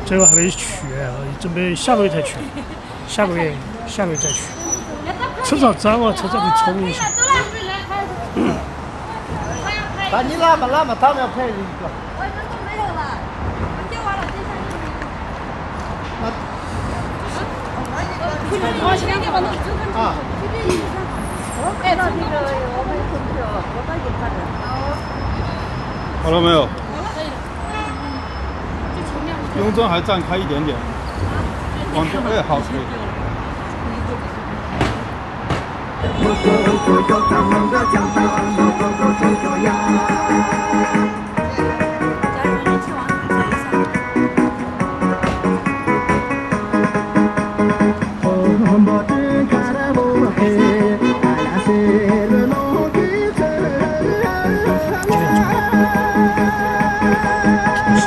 这个还没去，准备下个月才去，下个月再去。车上脏啊，车上得冲一下。那你那么当面拍一个？我人都没有了，我接完了，接下去。我先给我弄这个啊。我看到这个，我们同学，我们一块的。好了没有？就前面。雍正还站开一点点。往这，哎，好，可以。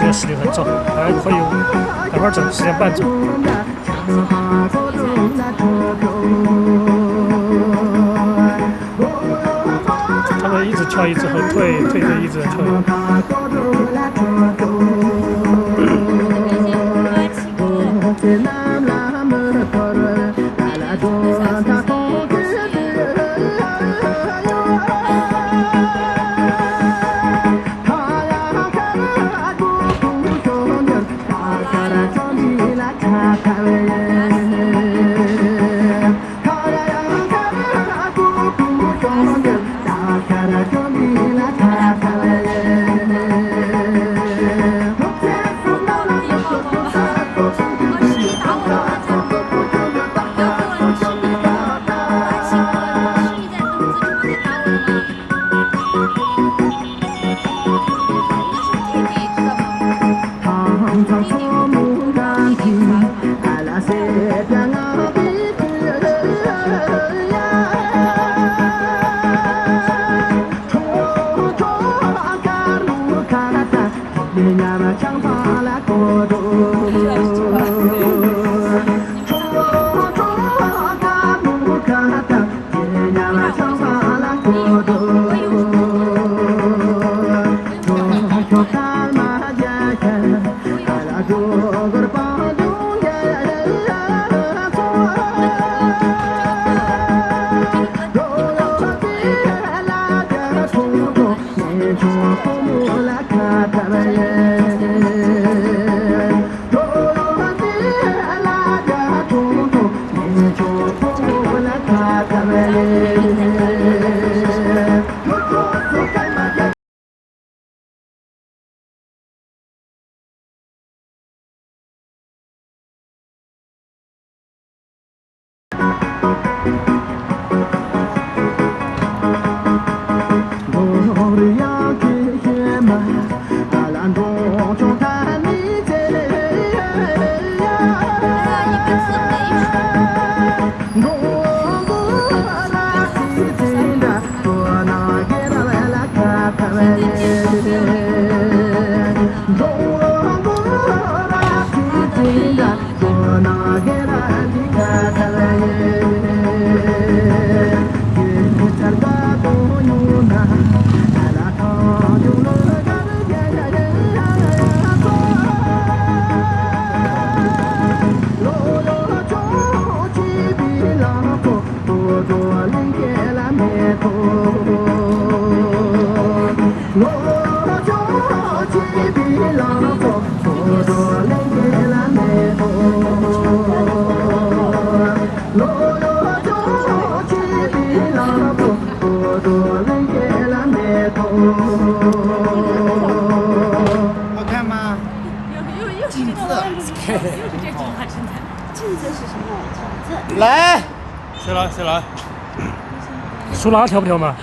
10点很早，还可以，待会儿整10点半整。他们一直跳，一直后退，退着一直跳。好看吗？又是这个，又是这句话，真的。镜子是什么？镜子。来，谁来？苏拉跳不跳嘛？